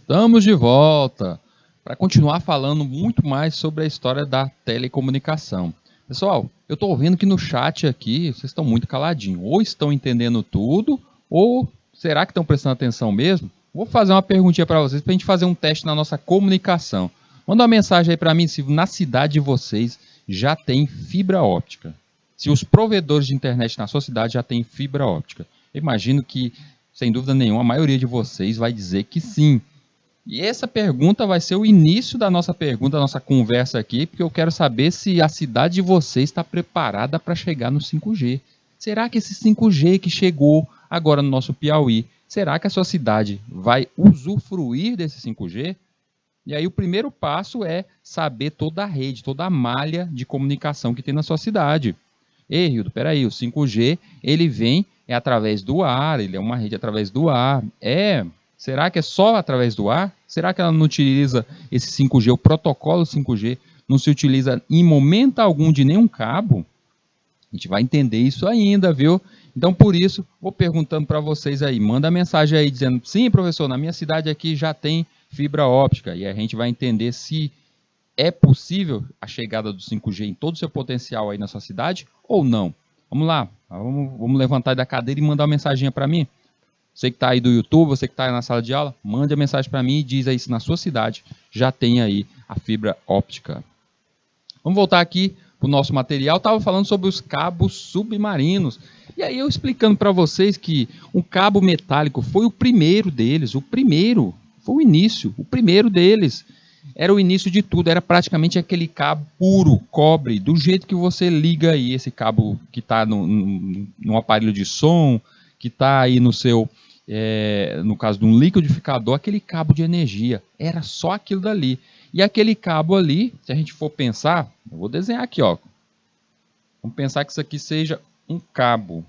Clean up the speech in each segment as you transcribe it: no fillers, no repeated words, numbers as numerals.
Estamos de volta para continuar falando muito mais sobre a história da telecomunicação. Pessoal, eu estou vendo que no chat aqui vocês estão muito caladinhos. Ou estão entendendo tudo, ou será que estão prestando atenção mesmo? Vou fazer uma perguntinha para vocês para a gente fazer um teste na nossa comunicação. Manda uma mensagem aí para mim se na cidade de vocês já tem fibra óptica. Se os provedores de internet na sua cidade já têm fibra óptica. Eu imagino que, sem dúvida nenhuma, a maioria de vocês vai dizer que sim. E essa pergunta vai ser o início da nossa pergunta, da nossa conversa aqui, porque eu quero saber se a cidade de vocês está preparada para chegar no 5G. Será que esse 5G que chegou agora no nosso Piauí, será que a sua cidade vai usufruir desse 5G? E aí o primeiro passo é saber toda a rede, toda a malha de comunicação que tem na sua cidade. Ei, Hildo, peraí, o 5G, ele vem através do ar, ele é uma rede através do ar. Será que é só através do ar? Será que ela não utiliza esse 5G, o protocolo 5G, não se utiliza em momento algum de nenhum cabo? A gente vai entender isso ainda, viu? Então, por isso, vou perguntando para vocês aí. Manda mensagem aí dizendo, sim, professor, na minha cidade aqui já tem fibra óptica. E a gente vai entender se é possível a chegada do 5G em todo o seu potencial aí na sua cidade ou não. Vamos lá, vamos levantar da cadeira e mandar uma mensagem para mim. Você que está aí do YouTube, você que está aí na sala de aula, mande a mensagem para mim e diz aí se na sua cidade já tem aí a fibra óptica. Vamos voltar aqui para o nosso material. Estava falando sobre os cabos submarinos. E aí eu explicando para vocês que o cabo metálico foi o primeiro deles, foi o início, o primeiro deles. Era o início de tudo, era praticamente aquele cabo puro, cobre, do jeito que você liga aí esse cabo que está no aparelho de som, que está aí no seu, no caso de um liquidificador, aquele cabo de energia. Era só aquilo dali. E aquele cabo ali, se a gente for pensar, eu vou desenhar aqui, ó. Vamos pensar que isso aqui seja um cabo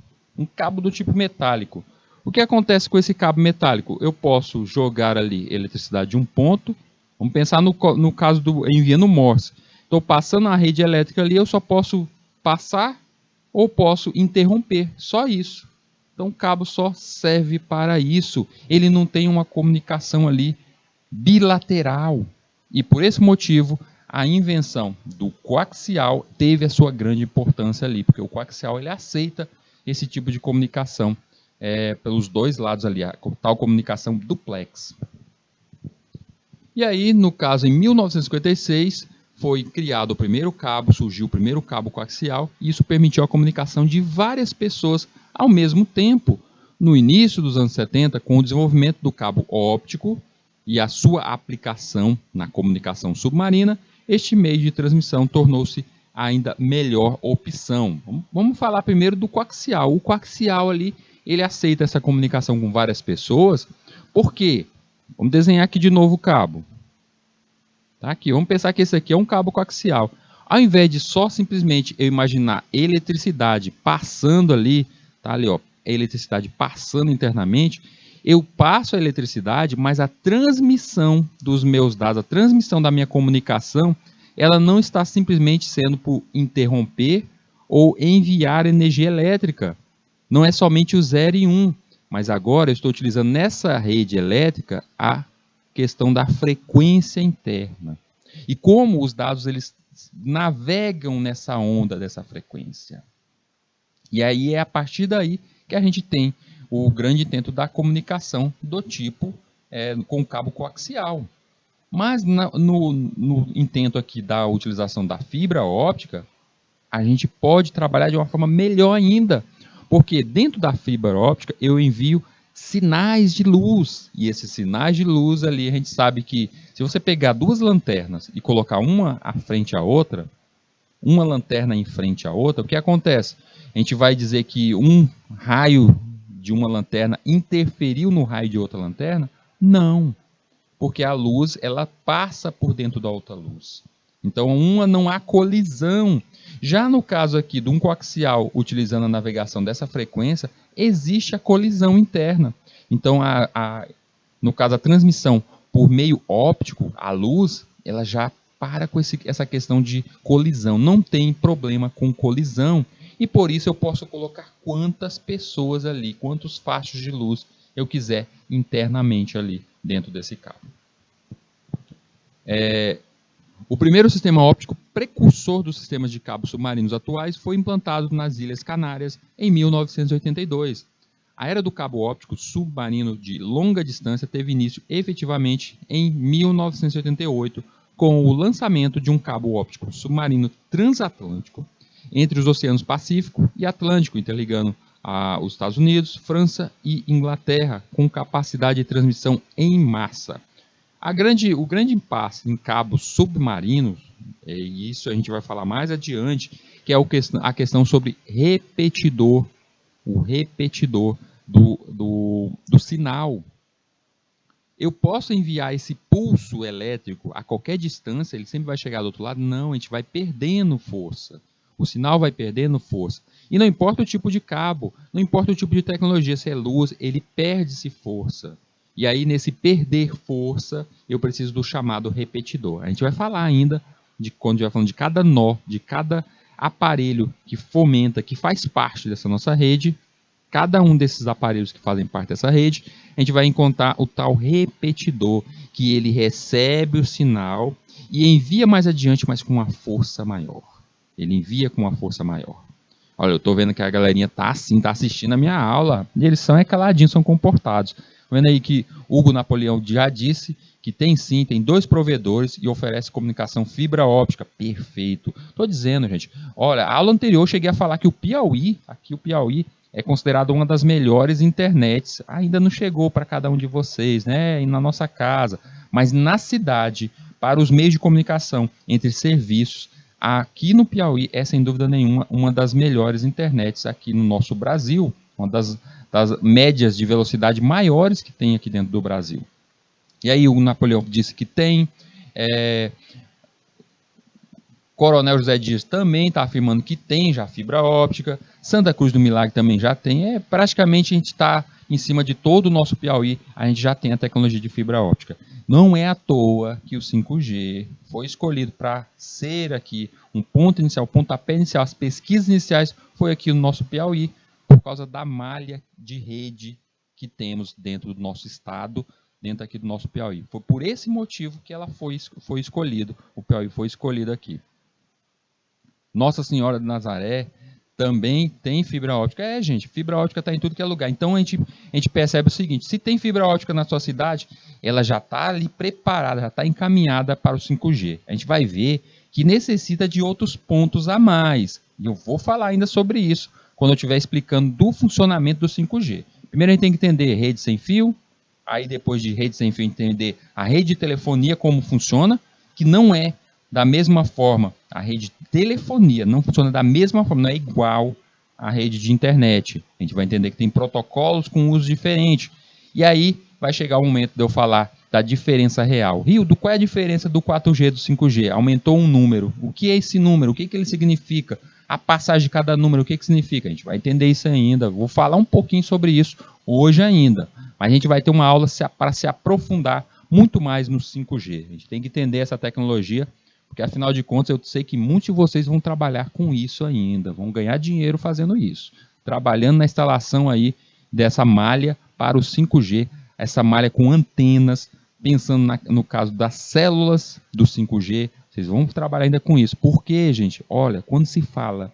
do tipo metálico. O que acontece com esse cabo metálico? Eu posso jogar ali eletricidade de um ponto. Vamos pensar no caso do enviando Morse. Estou passando a rede elétrica ali, eu só posso passar ou posso interromper. Só isso. Então o cabo só serve para isso. Ele não tem uma comunicação ali bilateral. E por esse motivo, a invenção do coaxial teve a sua grande importância ali, porque o coaxial ele aceita esse tipo de comunicação pelos dois lados ali, a tal comunicação duplex. E aí, no caso, em 1956, foi criado o primeiro cabo, surgiu o primeiro cabo coaxial, e isso permitiu a comunicação de várias pessoas ao mesmo tempo. No início dos anos 70, com o desenvolvimento do cabo óptico e a sua aplicação na comunicação submarina, este meio de transmissão tornou-se ainda melhor opção. Vamos falar primeiro do coaxial. O coaxial ali, ele aceita essa comunicação com várias pessoas, por quê? Vamos desenhar aqui de novo o cabo. Tá aqui, vamos pensar que esse aqui é um cabo coaxial. Ao invés de só simplesmente eu imaginar eletricidade passando ali, tá ali, ó, a eletricidade passando internamente, eu passo a eletricidade, mas a transmissão dos meus dados, a transmissão da minha comunicação, ela não está simplesmente sendo por interromper ou enviar energia elétrica. Não é somente o 0 e 1. Mas agora eu estou utilizando nessa rede elétrica a questão da frequência interna. E como os dados eles navegam nessa onda dessa frequência. E aí é a partir daí que a gente tem o grande intento da comunicação do tipo com cabo coaxial. Mas no intento aqui da utilização da fibra óptica, a gente pode trabalhar de uma forma melhor ainda. Porque dentro da fibra óptica eu envio sinais de luz. E esses sinais de luz ali, a gente sabe que se você pegar duas lanternas e colocar uma à frente à outra, uma lanterna em frente à outra, o que acontece? A gente vai dizer que um raio de uma lanterna interferiu no raio de outra lanterna? Não, porque a luz ela passa por dentro da outra luz. Então, não há colisão. Já no caso aqui de um coaxial utilizando a navegação dessa frequência, existe a colisão interna. Então, no caso, a transmissão por meio óptico, a luz, ela já para com essa questão de colisão. Não tem problema com colisão. E por isso eu posso colocar quantas pessoas ali, quantos fachos de luz eu quiser internamente ali dentro desse cabo. O primeiro sistema óptico precursor dos sistemas de cabos submarinos atuais foi implantado nas Ilhas Canárias em 1982. A era do cabo óptico submarino de longa distância teve início efetivamente em 1988, com o lançamento de um cabo óptico submarino transatlântico entre os oceanos Pacífico e Atlântico, interligando os Estados Unidos, França e Inglaterra, com capacidade de transmissão em massa. O grande impasse em cabos submarinos, e isso a gente vai falar mais adiante, que é a questão sobre repetidor, o repetidor do sinal. Eu posso enviar esse pulso elétrico a qualquer distância, ele sempre vai chegar do outro lado? Não, a gente vai perdendo força. O sinal vai perdendo força. E não importa o tipo de cabo, não importa o tipo de tecnologia, se é luz, ele perde-se força. E aí, nesse perder força, eu preciso do chamado repetidor. A gente vai falar ainda, quando estiver falando de cada nó, de cada aparelho que fomenta, que faz parte dessa nossa rede, cada um desses aparelhos que fazem parte dessa rede, a gente vai encontrar o tal repetidor, que ele recebe o sinal e envia mais adiante, mas com uma força maior. Ele envia com uma força maior. Olha, eu estou vendo que a galerinha está assistindo a minha aula, e eles são caladinhos, são comportados. Vendo aí que Hugo Napoleão já disse que tem 2 provedores e oferece comunicação fibra óptica. Perfeito. Estou dizendo, gente. Olha, a aula anterior eu cheguei a falar que o Piauí é considerado uma das melhores internets. Ainda não chegou para cada um de vocês, né? E na nossa casa. Mas na cidade, para os meios de comunicação entre serviços, aqui no Piauí é sem dúvida nenhuma uma das melhores internets aqui no nosso Brasil. Uma das médias de velocidade maiores que tem aqui dentro do Brasil. E aí o Napoleão disse que tem, Coronel José Dias também está afirmando que tem já fibra óptica, Santa Cruz do Milagre também já tem, praticamente a gente está em cima de todo o nosso Piauí, a gente já tem a tecnologia de fibra óptica. Não é à toa que o 5G foi escolhido para ser aqui um ponto inicial, pontapé inicial, as pesquisas iniciais foi aqui no nosso Piauí, por causa da malha de rede que temos dentro do nosso estado, dentro aqui do nosso Piauí. Foi por esse motivo que ela foi escolhido, o Piauí foi escolhido aqui. Nossa Senhora de Nazaré também tem fibra óptica. Gente, fibra óptica está em tudo que é lugar. Então a gente percebe o seguinte, se tem fibra óptica na sua cidade, ela já está ali preparada, já está encaminhada para o 5G. A gente vai ver que necessita de outros pontos a mais. E eu vou falar ainda sobre isso quando eu estiver explicando do funcionamento do 5G. Primeiro a gente tem que entender rede sem fio, aí depois de rede sem fio entender a rede de telefonia como funciona, que não é da mesma forma, a rede de telefonia não funciona da mesma forma, não é igual à rede de internet. A gente vai entender que tem protocolos com uso diferente. E aí vai chegar o momento de eu falar da diferença real. Rildo, qual é a diferença do 4G do 5G? Aumentou um número. O que é esse número? O que ele significa? A passagem de cada número, o que significa? A gente vai entender isso ainda. Vou falar um pouquinho sobre isso hoje ainda. Mas a gente vai ter uma aula para se aprofundar muito mais no 5G. A gente tem que entender essa tecnologia, porque afinal de contas eu sei que muitos de vocês vão trabalhar com isso ainda. Vão ganhar dinheiro fazendo isso. Trabalhando na instalação aí dessa malha para o 5G. Essa malha com antenas, pensando no caso das células do 5G. Vocês vão trabalhar ainda com isso. Por quê, gente? Olha, quando se fala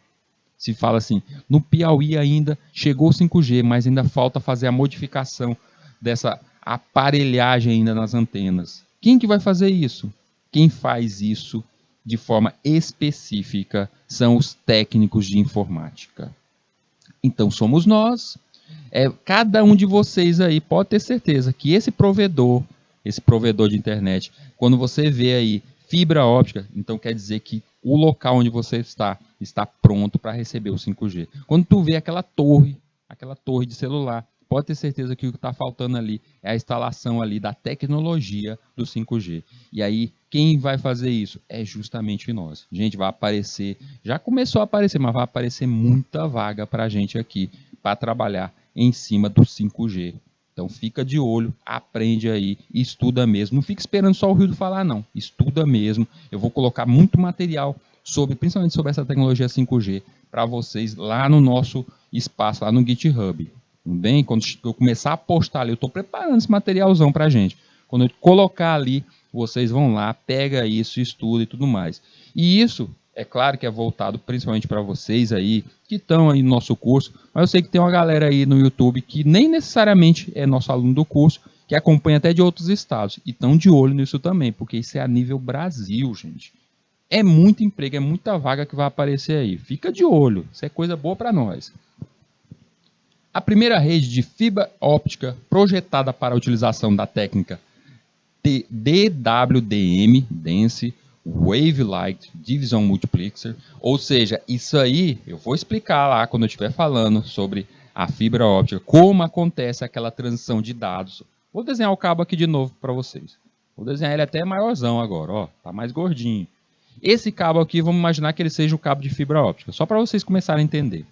assim, no Piauí ainda chegou o 5G, mas ainda falta fazer a modificação dessa aparelhagem ainda nas antenas. Quem que vai fazer isso? Quem faz isso de forma específica são os técnicos de informática. Então somos nós. Cada um de vocês aí pode ter certeza que esse provedor de internet, quando você vê aí fibra óptica, então quer dizer que o local onde você está pronto para receber o 5G. Quando tu vê aquela torre de celular, pode ter certeza que o que está faltando ali é a instalação ali da tecnologia do 5G. E aí, quem vai fazer isso? É justamente nós. Gente, vai aparecer, já começou a aparecer, mas vai aparecer muita vaga para a gente aqui, para trabalhar em cima do 5G. Então fica de olho, aprende aí, estuda mesmo. Não fica esperando só o Rildo falar, não. Estuda mesmo. Eu vou colocar muito material principalmente sobre essa tecnologia 5G para vocês lá no nosso espaço, lá no GitHub. Bem, quando eu começar a postar ali, eu estou preparando esse materialzão para a gente. Quando eu colocar ali vocês vão lá, pega isso, estuda e tudo mais. E isso, é claro que é voltado principalmente para vocês aí, que estão aí no nosso curso, mas eu sei que tem uma galera aí no YouTube que nem necessariamente é nosso aluno do curso, que acompanha até de outros estados, e estão de olho nisso também, porque isso é a nível Brasil, gente. É muito emprego, é muita vaga que vai aparecer aí. Fica de olho, isso é coisa boa para nós. A primeira rede de fibra óptica projetada para a utilização da técnica DWDM, Dense Wave Light Division Multiplexer, ou seja, isso aí eu vou explicar lá quando eu estiver falando sobre a fibra óptica, como acontece aquela transição de dados. Vou desenhar o cabo aqui de novo para vocês. Vou desenhar ele até maiorzão agora, ó, tá mais gordinho. Esse cabo aqui, vamos imaginar que ele seja o cabo de fibra óptica, só para vocês começarem a entender.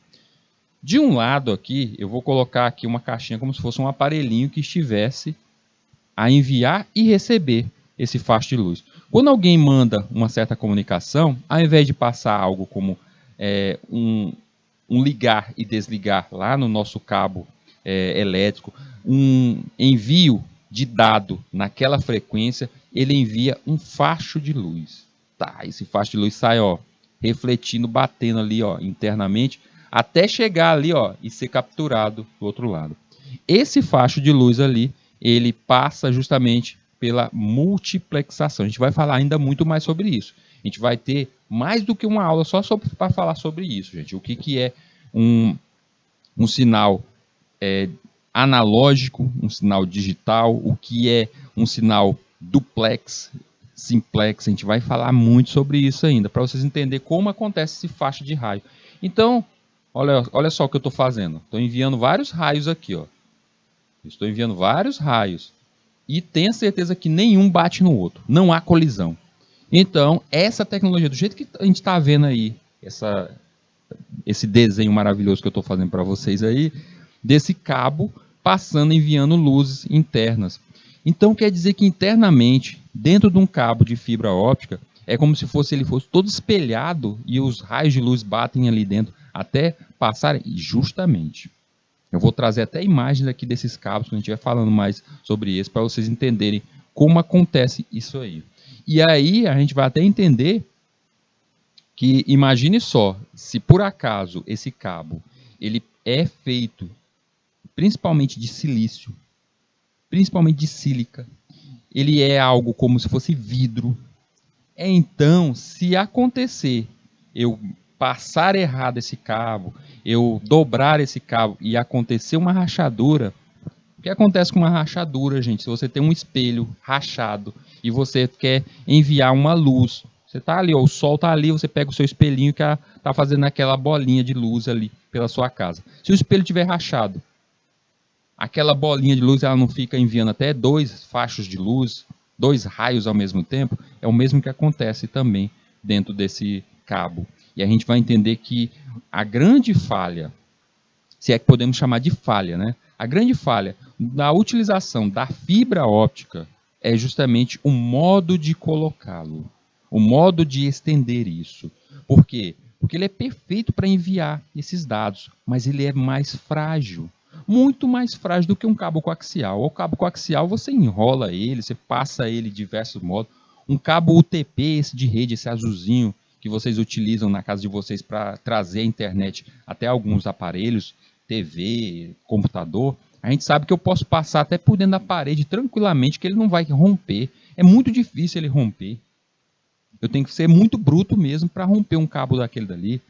De um lado aqui, eu vou colocar aqui uma caixinha como se fosse um aparelhinho que estivesse a enviar e receber esse facho de luz. Quando alguém manda uma certa comunicação, ao invés de passar algo como um ligar e desligar lá no nosso cabo elétrico, um envio de dado naquela frequência, ele envia um facho de luz. Tá, esse facho de luz sai, ó, refletindo, batendo ali, ó, internamente, até chegar ali, ó, e ser capturado do outro lado. Esse facho de luz ali, ele passa justamente pela multiplexação. A gente vai falar ainda muito mais sobre isso. A gente vai ter mais do que uma aula só para falar sobre isso, gente. O que é um sinal analógico, um sinal digital, o que é um sinal duplex, simplex. A gente vai falar muito sobre isso ainda, para vocês entenderem como acontece esse faixa de raio. Então, olha só o que eu estou fazendo. Estou enviando vários raios aqui, ó. Estou enviando vários raios e tenha certeza que nenhum bate no outro. Não há colisão. Então, essa tecnologia, do jeito que a gente está vendo aí, esse desenho maravilhoso que eu estou fazendo para vocês aí, desse cabo passando, enviando luzes internas. Então, quer dizer que internamente, dentro de um cabo de fibra óptica, é como se ele fosse todo espelhado e os raios de luz batem ali dentro até passarem justamente. Eu vou trazer até imagens aqui desses cabos, quando a gente estiver falando mais sobre isso, para vocês entenderem como acontece isso aí. E aí a gente vai até entender que, imagine só, se por acaso esse cabo ele é feito principalmente de silício, principalmente de sílica, ele é algo como se fosse vidro. Então, se acontecer eu passar errado esse cabo, eu dobrar esse cabo e acontecer uma rachadura, o que acontece com uma rachadura, gente? Se você tem um espelho rachado e você quer enviar uma luz, você está ali, ó, o sol está ali, você pega o seu espelhinho que está fazendo aquela bolinha de luz ali pela sua casa. Se o espelho estiver rachado, aquela bolinha de luz ela não fica enviando até 2 fachos de luz, 2 raios ao mesmo tempo, é o mesmo que acontece também dentro desse cabo. E a gente vai entender que a grande falha, se é que podemos chamar de falha, né? A grande falha da utilização da fibra óptica é justamente o modo de colocá-lo, o modo de estender isso. Por quê? Porque ele é perfeito para enviar esses dados, mas ele é mais frágil. Muito mais frágil do que um cabo coaxial. O cabo coaxial você enrola ele, você passa ele de diversos modos. Um cabo UTP, esse de rede, esse azulzinho que vocês utilizam na casa de vocês para trazer a internet até alguns aparelhos, TV, computador, a gente sabe que eu posso passar até por dentro da parede tranquilamente que ele não vai romper. É muito difícil ele romper. Eu tenho que ser muito bruto mesmo para romper um cabo daquele dali.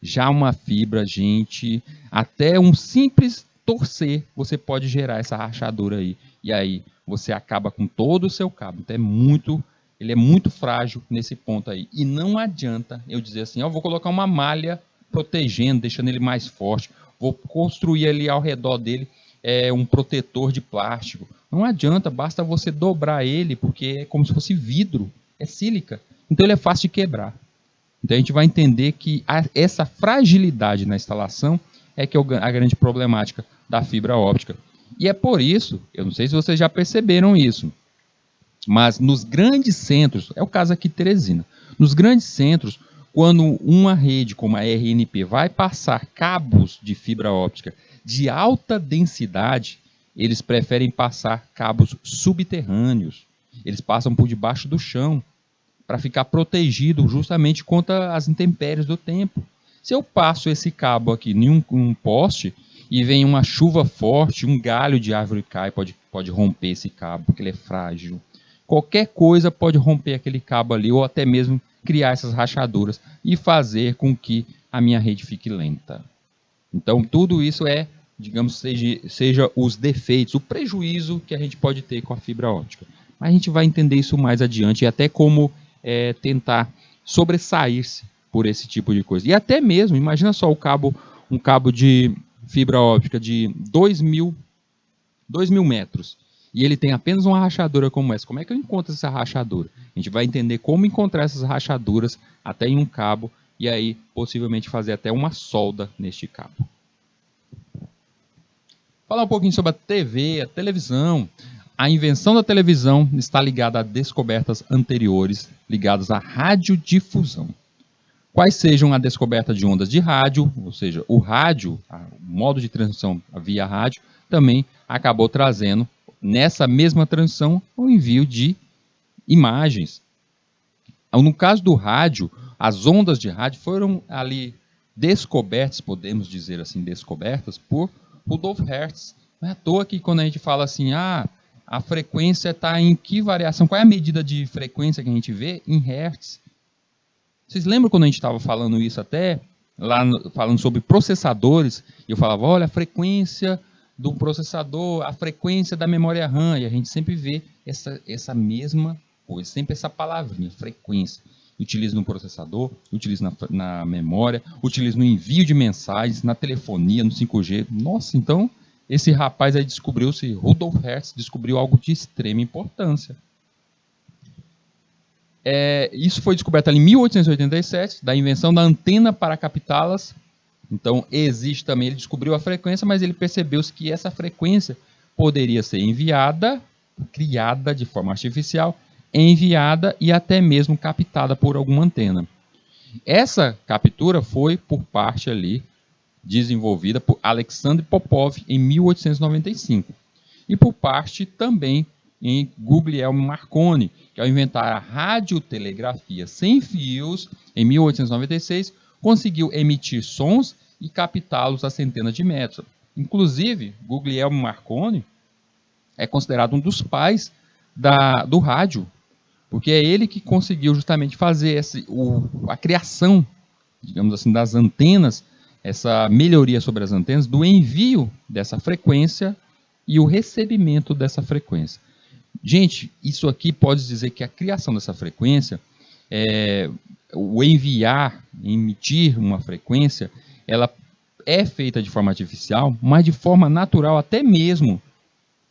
Já uma fibra, gente, até um simples torcer, você pode gerar essa rachadura aí. E aí você acaba com todo o seu cabo. Então ele é muito frágil nesse ponto aí. E não adianta eu dizer assim, ó, vou colocar uma malha protegendo, deixando ele mais forte. Vou construir ali ao redor dele um protetor de plástico. Não adianta, basta você dobrar ele, porque é como se fosse vidro, é sílica. Então ele é fácil de quebrar. Então a gente vai entender que essa fragilidade na instalação é que é a grande problemática da fibra óptica. E é por isso, eu não sei se vocês já perceberam isso, mas nos grandes centros, é o caso aqui de Teresina, nos grandes centros, quando uma rede como a RNP vai passar cabos de fibra óptica de alta densidade, eles preferem passar cabos subterrâneos. Eles passam por debaixo do chão para ficar protegido justamente contra as intempéries do tempo. Se eu passo esse cabo aqui em um poste e vem uma chuva forte, um galho de árvore cai, pode romper esse cabo, porque ele é frágil. Qualquer coisa pode romper aquele cabo ali, ou até mesmo criar essas rachaduras e fazer com que a minha rede fique lenta. Então, tudo isso digamos, seja os defeitos, o prejuízo que a gente pode ter com a fibra óptica. Mas a gente vai entender isso mais adiante e até como tentar sobressair-se por esse tipo de coisa. E até mesmo, imagina só um cabo de fibra óptica de 2.000 metros e ele tem apenas uma rachadura como essa. Como é que eu encontro essa rachadura? A gente vai entender como encontrar essas rachaduras até em um cabo e aí possivelmente fazer até uma solda neste cabo. Falar um pouquinho sobre a TV, a televisão. A invenção da televisão está ligada a descobertas anteriores ligadas à radiodifusão. Quais sejam a descoberta de ondas de rádio, ou seja, o rádio, o modo de transmissão via rádio, também acabou trazendo, nessa mesma transmissão, o envio de imagens. No caso do rádio, as ondas de rádio foram ali descobertas, podemos dizer assim, descobertas por Rudolf Hertz. Não é à toa que quando a gente fala assim, a frequência está em que variação? Qual é a medida de frequência que a gente vê? Em Hertz. Vocês lembram quando a gente estava falando isso até, falando sobre processadores, e eu falava, olha, a frequência do processador, a frequência da memória RAM, e a gente sempre vê essa mesma coisa, sempre essa palavrinha, frequência. Utiliza no processador, utiliza na memória, utiliza no envio de mensagens, na telefonia, no 5G. Nossa, então esse rapaz aí Rudolf Hertz descobriu algo de extrema importância. Isso foi descoberto ali em 1887, da invenção da antena para captá-las. Então existe também, ele descobriu a frequência, mas ele percebeu que essa frequência poderia ser enviada, criada de forma artificial, enviada e até mesmo captada por alguma antena. Essa captura foi por parte ali desenvolvida por Alexander Popov em 1895 e por parte também em Guglielmo Marconi, que ao inventar a radiotelegrafia sem fios em 1896 conseguiu emitir sons e captá-los a centenas de metros. Inclusive, Guglielmo Marconi é considerado um dos pais do rádio, porque é ele que conseguiu justamente fazer a criação, digamos assim, das antenas, essa melhoria sobre as antenas, do envio dessa frequência e o recebimento dessa frequência. Gente, isso aqui pode dizer que a criação dessa frequência, o emitir uma frequência, ela é feita de forma artificial, mas de forma natural, até mesmo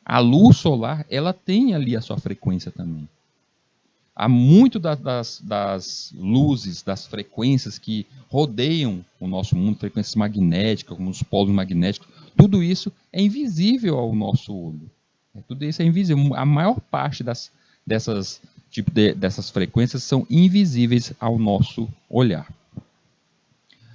a luz solar, ela tem ali a sua frequência também. Há muito das luzes, das frequências que rodeiam o nosso mundo, frequências magnéticas, como os polos magnéticos, tudo isso é invisível ao nosso olho. Tudo isso é invisível. A maior parte dessas frequências são invisíveis ao nosso olhar.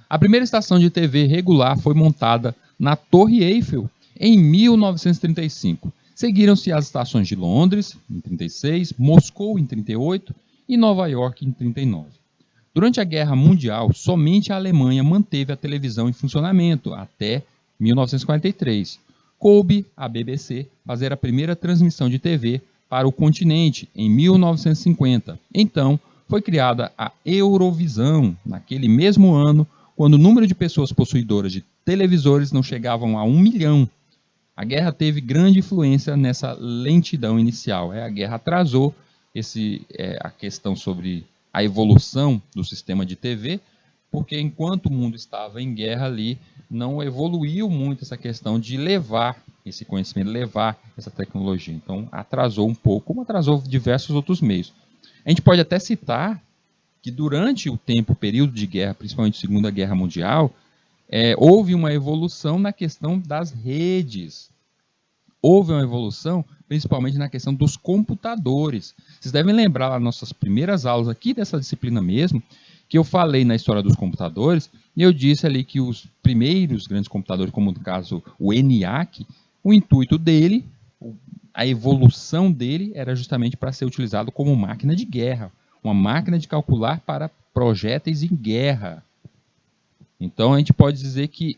A primeira estação de TV regular foi montada na Torre Eiffel em 1935. Seguiram-se as estações de Londres, em 36, Moscou, em 38 e Nova York, em 39. Durante a Guerra Mundial, somente a Alemanha manteve a televisão em funcionamento até 1943. Coube à BBC fazer a primeira transmissão de TV para o continente em 1950. Então, foi criada a Eurovisão, naquele mesmo ano, quando o número de pessoas possuidoras de televisores não chegavam a 1 milhão. A guerra teve grande influência nessa lentidão inicial. A guerra atrasou a questão sobre a evolução do sistema de TV, porque enquanto o mundo estava em guerra ali, não evoluiu muito essa questão de levar esse conhecimento, levar essa tecnologia. Então, atrasou um pouco, como atrasou diversos outros meios. A gente pode até citar que durante o período de guerra, principalmente Segunda Guerra Mundial, houve uma evolução na questão das redes. Houve uma evolução, principalmente na questão dos computadores. Vocês devem lembrar nas nossas primeiras aulas aqui dessa disciplina mesmo, que eu falei na história dos computadores, e eu disse ali que os primeiros grandes computadores, como no caso o ENIAC, o intuito dele, a evolução dele era justamente para ser utilizado como máquina de guerra, uma máquina de calcular para projéteis em guerra. Então a gente pode dizer que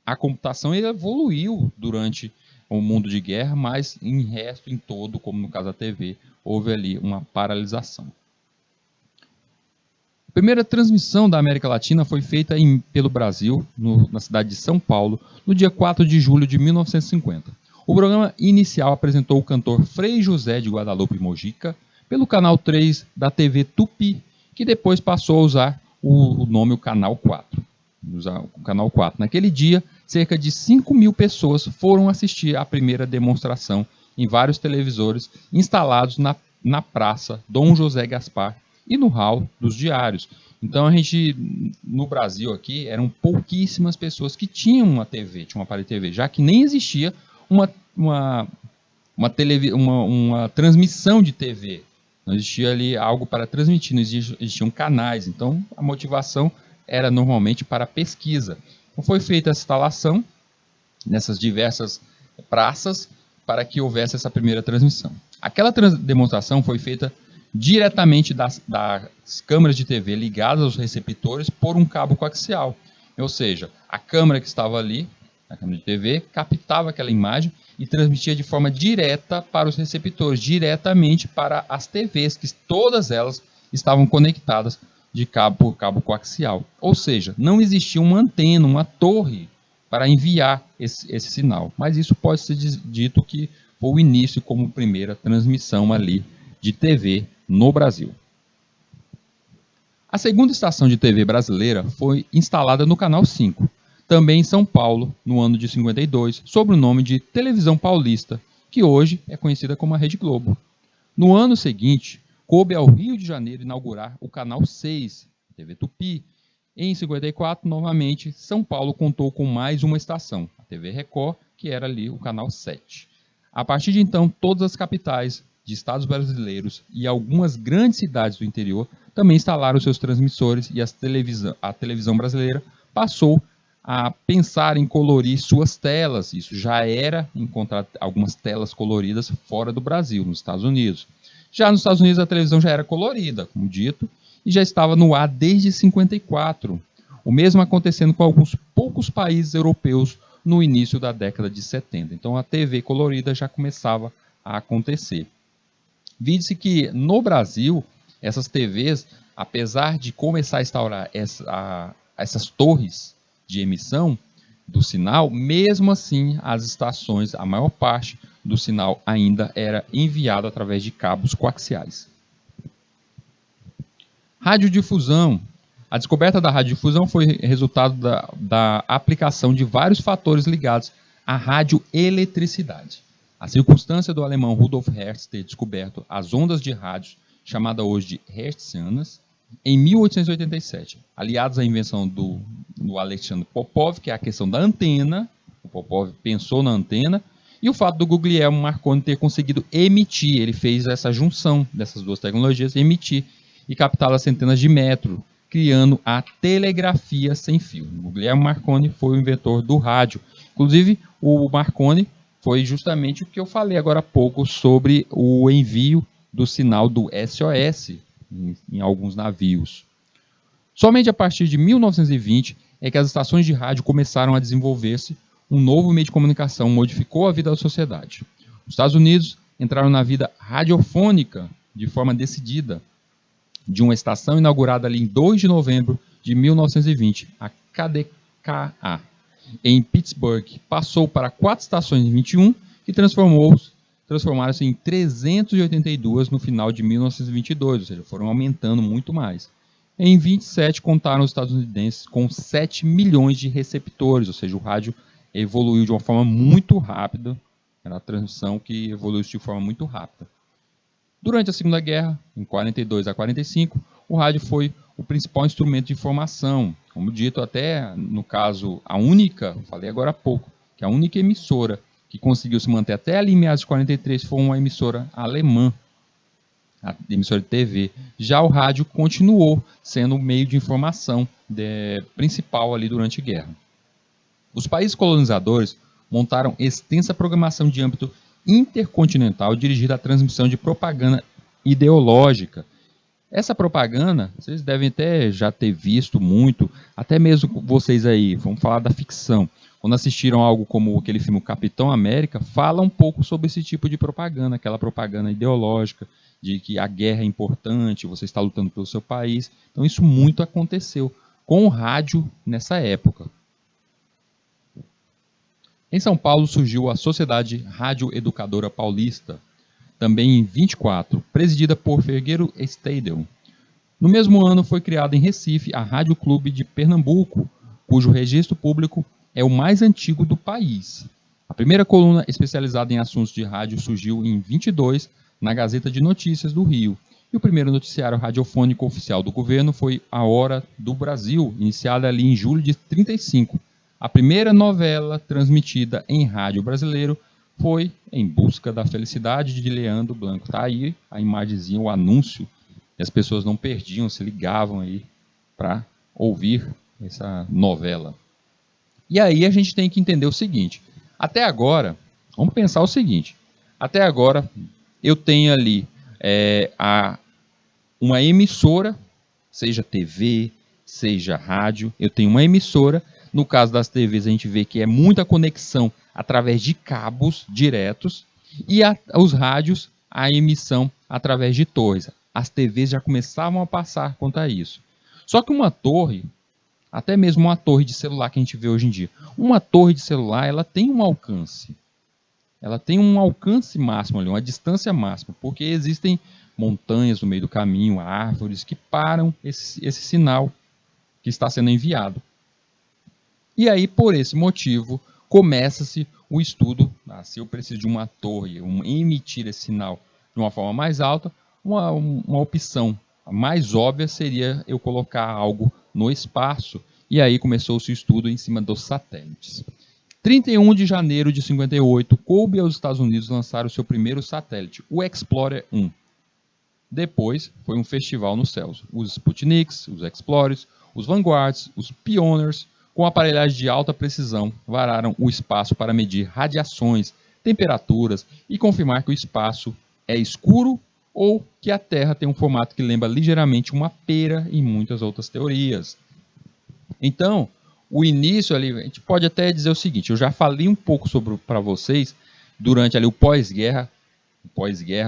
a computação evoluiu durante o mundo de guerra, mas em todo, como no caso da TV, houve ali uma paralisação. A primeira transmissão da América Latina foi feita pelo Brasil, na cidade de São Paulo, no dia 4 de julho de 1950. O programa inicial apresentou o cantor Frei José de Guadalupe Mojica pelo canal 3 da TV Tupi, que depois passou a usar o nome o Canal 4. O Canal 4. Naquele dia, cerca de 5.000 pessoas foram assistir à primeira demonstração em vários televisores instalados na Praça Dom José Gaspar e no hall dos diários. Então a gente, no Brasil aqui, eram pouquíssimas pessoas que tinham uma TV, tinham um aparelho de TV, já que nem existia uma transmissão de TV. Não existia ali algo para transmitir, não existiam canais. Então a motivação era normalmente para pesquisa. Então foi feita a instalação nessas diversas praças para que houvesse essa primeira transmissão. Aquela demonstração foi feita diretamente das câmeras de TV ligadas aos receptores por um cabo coaxial. Ou seja, a câmera que estava ali, a câmera de TV, captava aquela imagem e transmitia de forma direta para os receptores, diretamente para as TVs, que todas elas estavam conectadas por cabo coaxial. Ou seja, não existia uma antena, uma torre para enviar esse sinal. Mas isso pode ser dito que foi o início como primeira transmissão ali de TV no Brasil. A segunda estação de TV brasileira foi instalada no Canal 5, também em São Paulo, no ano de 52, sob o nome de Televisão Paulista, que hoje é conhecida como a Rede Globo. No ano seguinte, coube ao Rio de Janeiro inaugurar o Canal 6, TV Tupi. Em 54, novamente, São Paulo contou com mais uma estação, a TV Record, que era ali o Canal 7. A partir de então, todas as capitais de estados brasileiros e algumas grandes cidades do interior também instalaram seus transmissores e a televisão brasileira passou a pensar em colorir suas telas. Isso já era encontrar algumas telas coloridas fora do Brasil, nos Estados Unidos. Já nos Estados Unidos a televisão já era colorida, como dito, e já estava no ar desde 54. O mesmo acontecendo com alguns poucos países europeus no início da década de 70. Então a TV colorida já começava a acontecer. Vide-se que no Brasil, essas TVs, apesar de começar a instaurar essas torres de emissão do sinal, mesmo assim as estações, a maior parte do sinal ainda era enviado através de cabos coaxiais. Radiodifusão. A descoberta da radiodifusão foi resultado da aplicação de vários fatores ligados à radioeletricidade. A circunstância do alemão Rudolf Hertz ter descoberto as ondas de rádio, chamada hoje de hertzianas, em 1887, aliados à invenção do Alexandre Popov, que é a questão da antena. O Popov pensou na antena, e o fato do Guglielmo Marconi ter conseguido emitir, ele fez essa junção dessas duas tecnologias, emitir e captar as centenas de metros, criando a telegrafia sem fio. O Guglielmo Marconi foi o inventor do rádio. Inclusive, o Marconi foi justamente o que eu falei agora há pouco sobre o envio do sinal do SOS em alguns navios. Somente a partir de 1920 é que as estações de rádio começaram a desenvolver-se. Um novo meio de comunicação modificou a vida da sociedade. Os Estados Unidos entraram na vida radiofônica de forma decidida, de uma estação inaugurada ali em 2 de novembro de 1920, a KDKA, em Pittsburgh. Passou para 4 estações em 21, que transformaram-se em 382 no final de 1922, ou seja, foram aumentando muito mais. Em 27, contaram os estadunidenses com 7 milhões de receptores, ou seja, o rádio evoluiu de uma forma muito rápida, era a transmissão que evoluiu de forma muito rápida. Durante a Segunda Guerra, em 42 a 45, o rádio foi o principal instrumento de informação. Como dito, até no caso, falei agora há pouco, que a única emissora que conseguiu se manter até ali em meados de 43 foi uma emissora alemã, a emissora de TV. Já o rádio continuou sendo o meio de informação principal ali durante a guerra. Os países colonizadores montaram extensa programação de âmbito intercontinental dirigida à transmissão de propaganda ideológica. Essa propaganda, vocês devem até já ter visto muito, até mesmo vocês aí, vamos falar da ficção. Quando assistiram algo como aquele filme Capitão América, fala um pouco sobre esse tipo de propaganda, aquela propaganda ideológica, de que a guerra é importante, você está lutando pelo seu país. Então isso muito aconteceu com o rádio nessa época. Em São Paulo surgiu a Sociedade Rádio Educadora Paulista, também em 24, presidida por Fergueiro Stadel. No mesmo ano foi criada em Recife a Rádio Clube de Pernambuco, cujo registro público é o mais antigo do país. A primeira coluna especializada em assuntos de rádio surgiu em 22, na Gazeta de Notícias do Rio. E o primeiro noticiário radiofônico oficial do governo foi A Hora do Brasil, iniciada ali em julho de 35. A primeira novela transmitida em rádio brasileiro foi Em Busca da Felicidade, de Leandro Blanco. Está aí a imagenzinha, o anúncio. E as pessoas não perdiam, se ligavam aí para ouvir essa novela. E aí a gente tem que entender o seguinte. Até agora, vamos pensar o seguinte. Até agora, eu tenho ali uma emissora, seja TV, seja rádio. Eu tenho uma emissora. No caso das TVs, a gente vê que é muita conexão através de cabos diretos, e os rádios, a emissão através de torres. As TVs já começavam a passar quanto a isso. Só que uma torre, até mesmo uma torre de celular que a gente vê hoje em dia, uma torre de celular, ela tem um alcance. Ela tem um alcance máximo ali, uma distância máxima, porque existem montanhas no meio do caminho, árvores que param esse sinal que está sendo enviado. E aí, por esse motivo, começa-se o estudo. Se eu preciso de uma torre, emitir esse sinal de uma forma mais alta, uma opção mais óbvia seria eu colocar algo no espaço. E aí começou-se o estudo em cima dos satélites. 31 de janeiro de 58, coube aos Estados Unidos lançar o seu primeiro satélite, o Explorer 1. Depois, foi um festival nos céus. Os Sputniks, os Explorers, os Vanguards, os Pioneers, com aparelhagem de alta precisão, vararam o espaço para medir radiações, temperaturas e confirmar que o espaço é escuro ou que a Terra tem um formato que lembra ligeiramente uma pera e muitas outras teorias. Então, o início ali, a gente pode até dizer o seguinte, eu já falei um pouco sobre para vocês, durante ali o pós-guerra,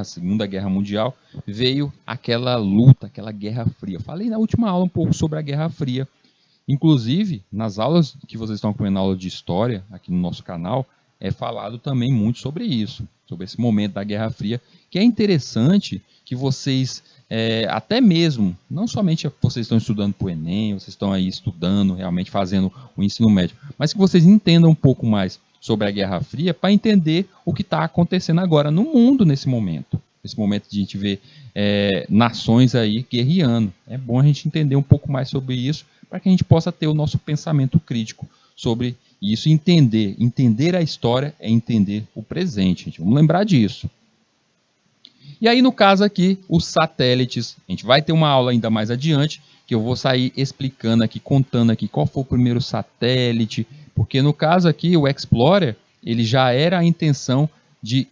Segunda Guerra Mundial, veio aquela luta, aquela Guerra Fria. Eu falei na última aula um pouco sobre a Guerra Fria. Inclusive, nas aulas que vocês estão acompanhando, aula de história aqui no nosso canal, é falado também muito sobre isso, sobre esse momento da Guerra Fria, que é interessante que vocês, até mesmo, não somente vocês estão estudando para o Enem, vocês estão aí estudando, realmente fazendo o ensino médio, mas que vocês entendam um pouco mais sobre a Guerra Fria para entender o que está acontecendo agora no mundo nesse momento. Esse momento de a gente ver nações aí guerreando. É bom a gente entender um pouco mais sobre isso, para que a gente possa ter o nosso pensamento crítico sobre isso e entender. Entender a história é entender o presente, gente. Vamos lembrar disso. E aí, no caso aqui, os satélites. A gente vai ter uma aula ainda mais adiante, que eu vou sair explicando aqui, contando aqui qual foi o primeiro satélite, porque no caso aqui, o Explorer, ele já era a intenção de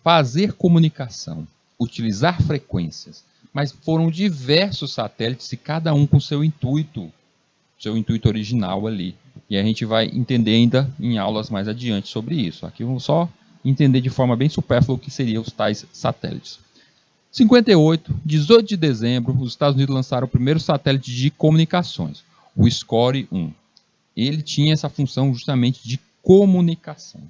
fazer comunicação, utilizar frequências. Mas foram diversos satélites e cada um com seu intuito original ali. E a gente vai entender ainda em aulas mais adiante sobre isso. Aqui vamos só entender de forma bem supérflua o que seriam os tais satélites. 58, 18 de dezembro, os Estados Unidos lançaram o primeiro satélite de comunicações, o SCORE 1. Ele tinha essa função justamente de comunicação.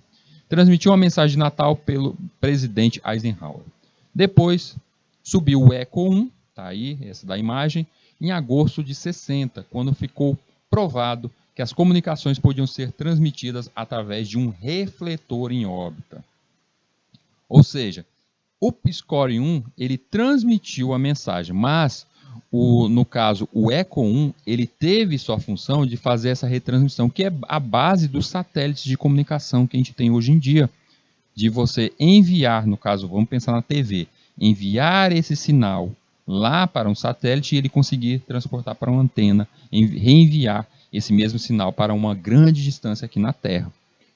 Transmitiu uma mensagem de Natal pelo presidente Eisenhower. Depois subiu o Echo 1, está aí, essa da imagem, em agosto de 60, quando ficou provado que as comunicações podiam ser transmitidas através de um refletor em órbita. Ou seja, o SCORE 1 ele transmitiu a mensagem, mas no caso o Echo 1 ele teve sua função de fazer essa retransmissão, que é a base dos satélites de comunicação que a gente tem hoje em dia, de você enviar, no caso, vamos pensar na TV, enviar esse sinal lá para um satélite e ele conseguir transportar para uma antena, reenviar esse mesmo sinal para uma grande distância aqui na Terra.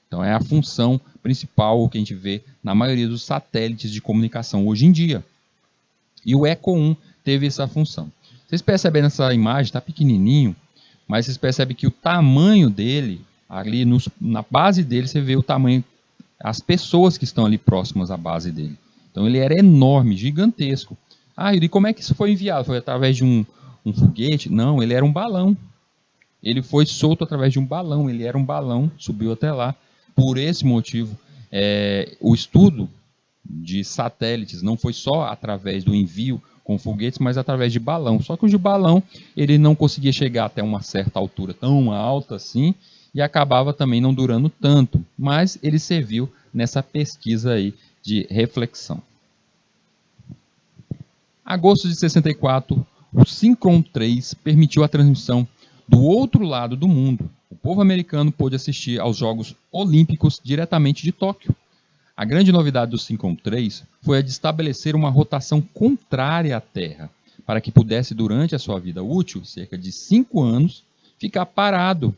Então é a função principal que a gente vê na maioria dos satélites de comunicação hoje em dia. E o Eco 1 teve essa função. Vocês percebem nessa imagem, está pequenininho, mas vocês percebem que o tamanho dele, ali na base dele, você vê o tamanho, as pessoas que estão ali próximas à base dele. Então ele era enorme, gigantesco. Ah, e como é que isso foi enviado? Foi através de um foguete? Não, ele era um balão. Ele foi solto através de um balão, ele era um balão, subiu até lá. Por esse motivo, o estudo de satélites não foi só através do envio com foguetes, mas através de balão. Só que o de balão, ele não conseguia chegar até uma certa altura tão alta assim, e acabava também não durando tanto, mas ele serviu nessa pesquisa aí de reflexão. Agosto de 64, o Synchron 3 permitiu a transmissão do outro lado do mundo. O povo americano pôde assistir aos Jogos Olímpicos diretamente de Tóquio. A grande novidade do Synchron 3 foi a de estabelecer uma rotação contrária à Terra, para que pudesse, durante a sua vida útil, cerca de 5 anos, ficar parado,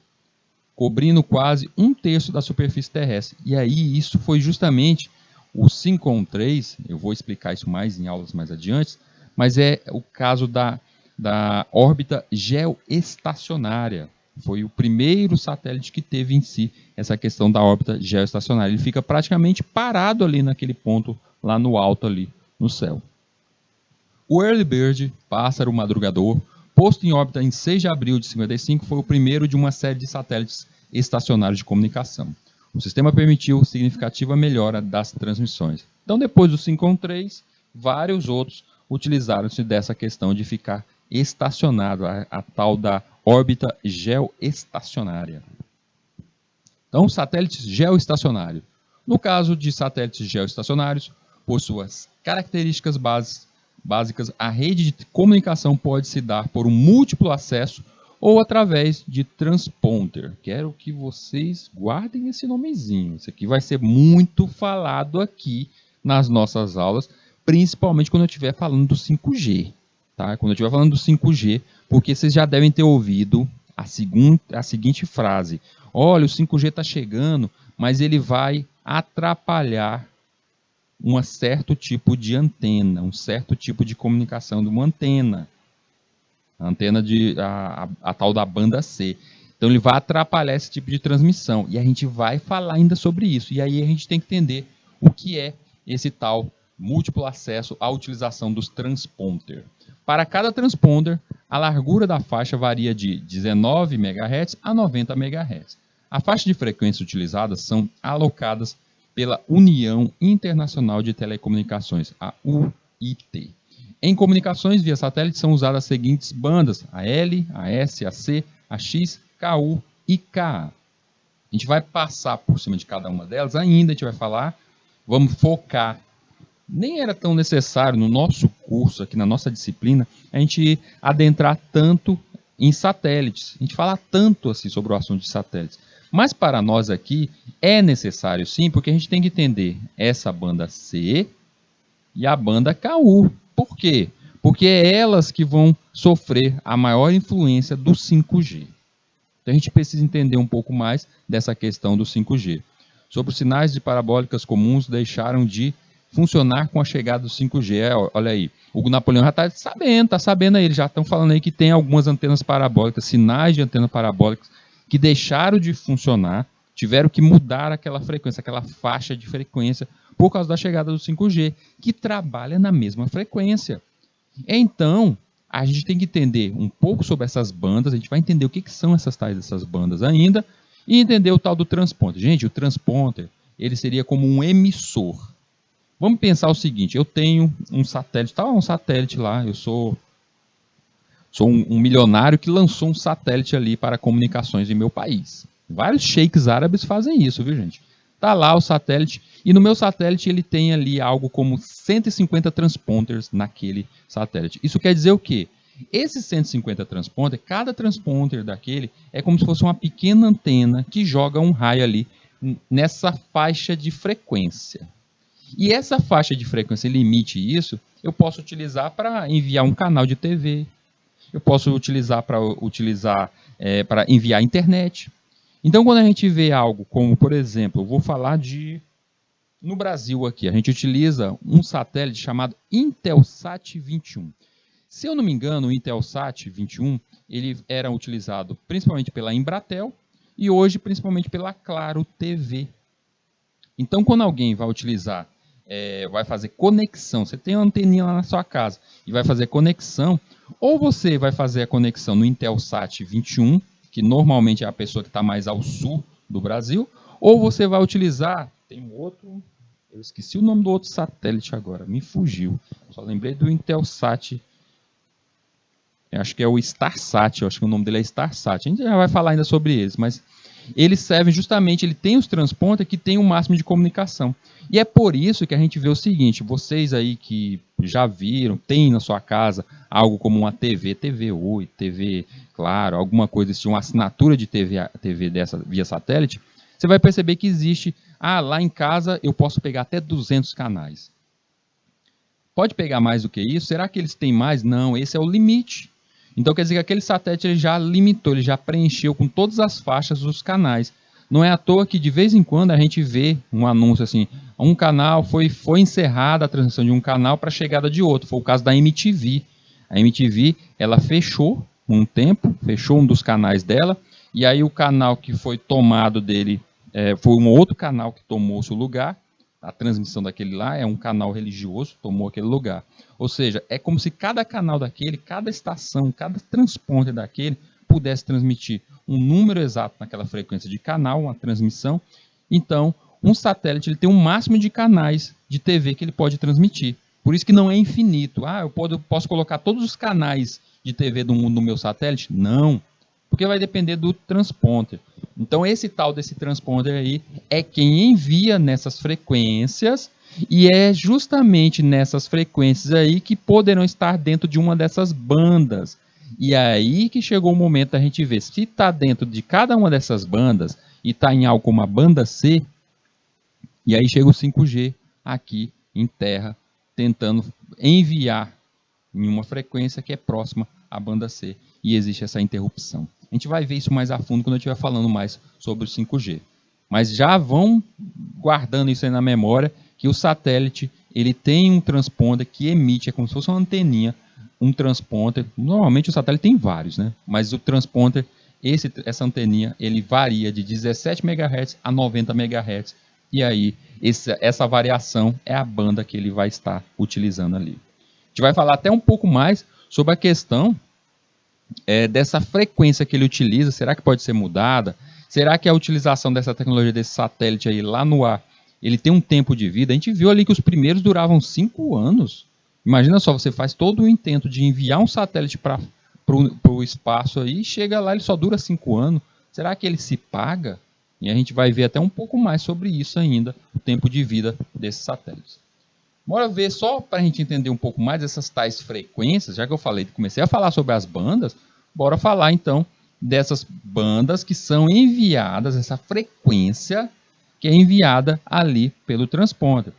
cobrindo quase 1/3 da superfície terrestre. E aí isso foi justamente o Synchron 3, eu vou explicar isso mais em aulas mais adiante, mas é o caso da órbita geoestacionária. Foi o primeiro satélite que teve em si essa questão da órbita geoestacionária. Ele fica praticamente parado ali naquele ponto, lá no alto ali, no céu. O Early Bird, pássaro madrugador, posto em órbita em 6 de abril de 55, foi o primeiro de uma série de satélites estacionários de comunicação. O sistema permitiu significativa melhora das transmissões. Então, depois do Synchron 3, vários outros utilizaram-se dessa questão de ficar estacionado, a tal da órbita geoestacionária. Então, satélites geoestacionários. No caso de satélites geoestacionários, por suas características básicas, a rede de comunicação pode se dar por um múltiplo acesso ou através de transponder. Quero que vocês guardem esse nomezinho. Isso aqui vai ser muito falado aqui nas nossas aulas, principalmente quando eu estiver falando do 5G. Tá? Quando eu estiver falando do 5G, porque vocês já devem ter ouvido a seguinte frase. Olha, o 5G está chegando, mas ele vai atrapalhar um certo tipo de antena, um certo tipo de comunicação de uma antena. A antena a tal da banda C. Então ele vai atrapalhar esse tipo de transmissão. E a gente vai falar ainda sobre isso. E aí a gente tem que entender o que é esse tal múltiplo acesso à utilização dos transponder. Para cada transponder, a largura da faixa varia de 19 MHz a 90 MHz. A faixa de frequências utilizadas são alocadas pela União Internacional de Telecomunicações, a UIT. Em comunicações via satélite são usadas as seguintes bandas, a L, a S, a C, a X, KU e KA. A gente vai passar por cima de cada uma delas ainda, a gente vai falar, vamos focar. Nem era tão necessário no nosso curso, aqui na nossa disciplina, a gente adentrar tanto em satélites. A gente fala tanto assim sobre o assunto de satélites. Mas para nós aqui é necessário sim, porque a gente tem que entender essa banda C e a banda KU. Por quê? Porque é elas que vão sofrer a maior influência do 5G. Então a gente precisa entender um pouco mais dessa questão do 5G. Sobre os sinais de parabólicas comuns deixaram de funcionar com a chegada do 5G. Olha aí, o Napoleão já está sabendo aí, eles já estão falando aí que tem algumas antenas parabólicas, sinais de antenas parabólicas que deixaram de funcionar, tiveram que mudar aquela frequência, aquela faixa de frequência, por causa da chegada do 5G, que trabalha na mesma frequência. Então, a gente tem que entender um pouco sobre essas bandas, a gente vai entender o que são essas bandas ainda, e entender o tal do transponder. Gente, o transponder, ele seria como um emissor. Vamos pensar o seguinte, eu tenho um satélite, lá, eu sou um milionário que lançou um satélite ali para comunicações em meu país. Vários sheiks árabes fazem isso, viu, gente? Tá lá o satélite, e no meu satélite ele tem ali algo como 150 transponders naquele satélite. Isso quer dizer o quê? Esses 150 transponders, cada transponder daquele é como se fosse uma pequena antena que joga um raio ali nessa faixa de frequência. E essa faixa de frequência limite isso, eu posso utilizar para enviar um canal de TV, eu posso utilizar para enviar internet, Então, quando a gente vê algo como, por exemplo, eu vou falar no Brasil aqui, a gente utiliza um satélite chamado Intelsat 21. Se eu não me engano, o Intelsat 21, ele era utilizado principalmente pela Embratel e hoje principalmente pela Claro TV. Então, quando alguém vai utilizar, vai fazer conexão, você tem uma anteninha lá na sua casa e vai fazer conexão, ou você vai fazer a conexão no Intelsat 21, que normalmente é a pessoa que está mais ao sul do Brasil, ou você vai utilizar, tem um outro, eu esqueci o nome do outro satélite agora, me fugiu, só lembrei do Intelsat, eu acho que é o Starsat, eu acho que o nome dele é Starsat, a gente já vai falar ainda sobre eles, mas eles servem justamente, ele tem os transponders que tem o máximo de comunicação. E é por isso que a gente vê o seguinte, vocês aí que já viram, tem na sua casa algo como uma TV Oi, TV Claro, alguma coisa assim, uma assinatura de TV dessa via satélite, você vai perceber que existe, lá em casa eu posso pegar até 200 canais. Pode pegar mais do que isso? Será que eles têm mais? Não, esse é o limite. Então quer dizer que aquele satélite ele já limitou, ele já preencheu com todas as faixas dos canais. Não é à toa que de vez em quando a gente vê um anúncio assim, um canal foi encerrada a transmissão de um canal para a chegada de outro. Foi o caso da MTV. A MTV ela fechou um tempo, fechou um dos canais dela, e aí o canal que foi tomado dele foi um outro canal que tomou seu lugar. A transmissão daquele lá é um canal religioso, tomou aquele lugar. Ou seja, é como se cada canal daquele, cada estação, cada transponder daquele pudesse transmitir um número exato naquela frequência de canal, uma transmissão. Então, um satélite ele tem um máximo de canais de TV que ele pode transmitir. Por isso que não é infinito. Eu posso colocar todos os canais de TV do mundo no meu satélite? Não, porque vai depender do transponder. Então, esse tal desse transponder aí é quem envia nessas frequências e é justamente nessas frequências aí que poderão estar dentro de uma dessas bandas. E aí que chegou o momento da gente ver se está dentro de cada uma dessas bandas e está em algo como a banda C, e aí chega o 5G aqui em terra, tentando enviar em uma frequência que é próxima à banda C. E existe essa interrupção. A gente vai ver isso mais a fundo quando eu estiver falando mais sobre o 5G. Mas já vão guardando isso aí na memória, que o satélite ele tem um transponder que emite, é como se fosse uma anteninha, um transponder. Normalmente o satélite tem vários, né? Mas o transponder, essa anteninha, ele varia de 17 MHz a 90 MHz. E aí, essa variação é a banda que ele vai estar utilizando ali. A gente vai falar até um pouco mais sobre a questão dessa frequência que ele utiliza. Será que pode ser mudada? Será que a utilização dessa tecnologia, desse satélite aí lá no ar, ele tem um tempo de vida? A gente viu ali que os primeiros duravam 5 anos. Imagina só, você faz todo o intento de enviar um satélite para o espaço aí, e chega lá, ele só dura 5 anos. Será que ele se paga? E a gente vai ver até um pouco mais sobre isso ainda, o tempo de vida desses satélites. Bora ver só para a gente entender um pouco mais dessas tais frequências, já que eu comecei a falar sobre as bandas, bora falar então dessas bandas que são enviadas, essa frequência que é enviada ali pelo transponder.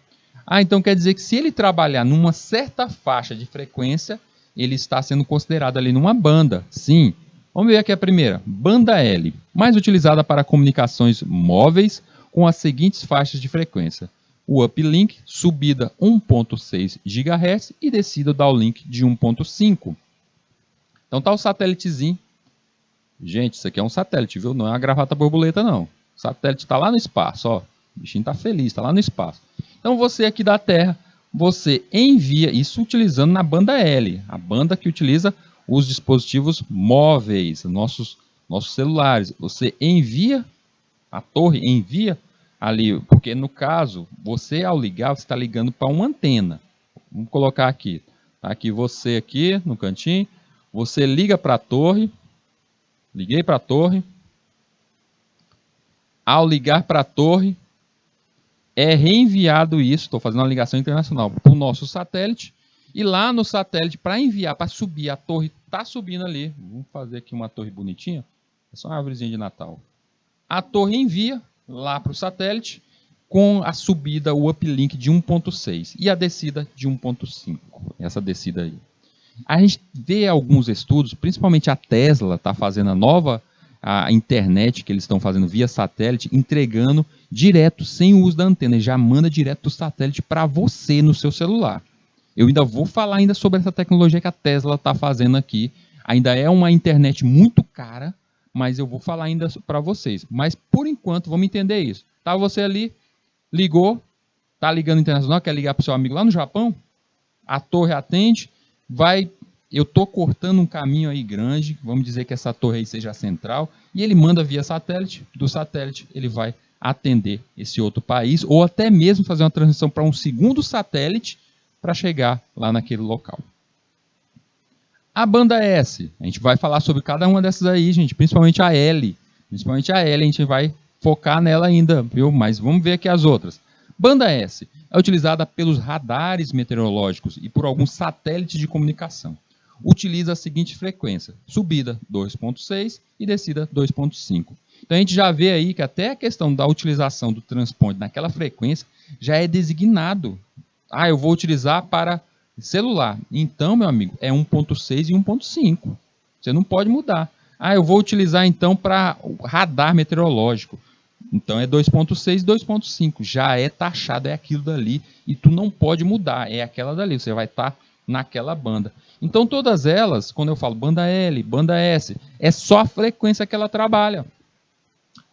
Então quer dizer que se ele trabalhar numa certa faixa de frequência, ele está sendo considerado ali numa banda. Sim. Vamos ver aqui a primeira, banda L, mais utilizada para comunicações móveis com as seguintes faixas de frequência. O uplink, subida 1.6 GHz e descida downlink de 1.5. Então está o satélitezinho. Gente, isso aqui é um satélite, viu? Não é uma gravata borboleta, não. O satélite está lá no espaço, ó. O bichinho está feliz, está lá no espaço. Então você aqui da Terra, você envia isso utilizando na banda L, a banda que utiliza os dispositivos móveis, nossos celulares. Você envia, a torre envia ali, porque no caso, você ao ligar, você está ligando para uma antena. Vamos colocar aqui. Tá aqui você aqui no cantinho, você liga para a torre, liguei para a torre. Ao ligar para a torre, é reenviado isso, estou fazendo uma ligação internacional, para o nosso satélite. E lá no satélite, para enviar, para subir, a torre está subindo ali. Vamos fazer aqui uma torre bonitinha. É só uma árvorezinha de Natal. A torre envia lá para o satélite com a subida, o uplink de 1.6 e a descida de 1.5. Essa descida aí. A gente vê alguns estudos, principalmente a Tesla está fazendo a nova a internet que eles estão fazendo via satélite, entregando direto, sem o uso da antena, e já manda direto do satélite para você no seu celular. Eu ainda vou falar ainda sobre essa tecnologia que a Tesla está fazendo aqui. Ainda é uma internet muito cara, mas eu vou falar ainda para vocês. Mas por enquanto, vamos entender isso. Tá você ali, ligou, tá ligando internacional, quer ligar para o seu amigo lá no Japão? A torre atende, eu estou cortando um caminho aí grande, vamos dizer que essa torre aí seja a central, e ele manda via satélite, do satélite ele vai atender esse outro país, ou até mesmo fazer uma transmissão para um segundo satélite para chegar lá naquele local. A banda S, a gente vai falar sobre cada uma dessas aí, gente, principalmente a L. Principalmente a L, a gente vai focar nela ainda, viu? Mas vamos ver aqui as outras. Banda S é utilizada pelos radares meteorológicos e por alguns satélites de comunicação. Utiliza a seguinte frequência: subida 2.6 e descida 2.5. Então a gente já vê aí que até a questão da utilização do transponde naquela frequência já é designado. Ah, eu vou utilizar para celular. Então, meu amigo, é 1.6 e 1.5. Você não pode mudar. Ah, eu vou utilizar então para radar meteorológico. Então é 2.6 e 2.5. Já é taxado, é aquilo dali. E tu não pode mudar. É aquela dali. Você vai estar naquela banda. Então todas elas, quando eu falo banda L, banda S, é só a frequência que ela trabalha.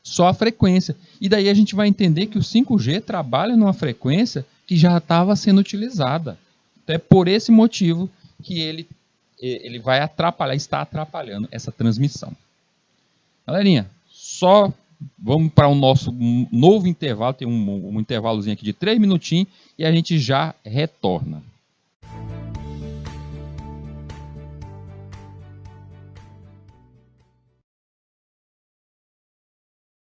Só a frequência. E daí a gente vai entender que o 5G trabalha numa frequência que já estava sendo utilizada. Então é por esse motivo que ele vai atrapalhar, está atrapalhando essa transmissão. Galerinha, só vamos para o nosso novo intervalo, tem um intervalozinho aqui de 3 minutinhos e a gente já retorna.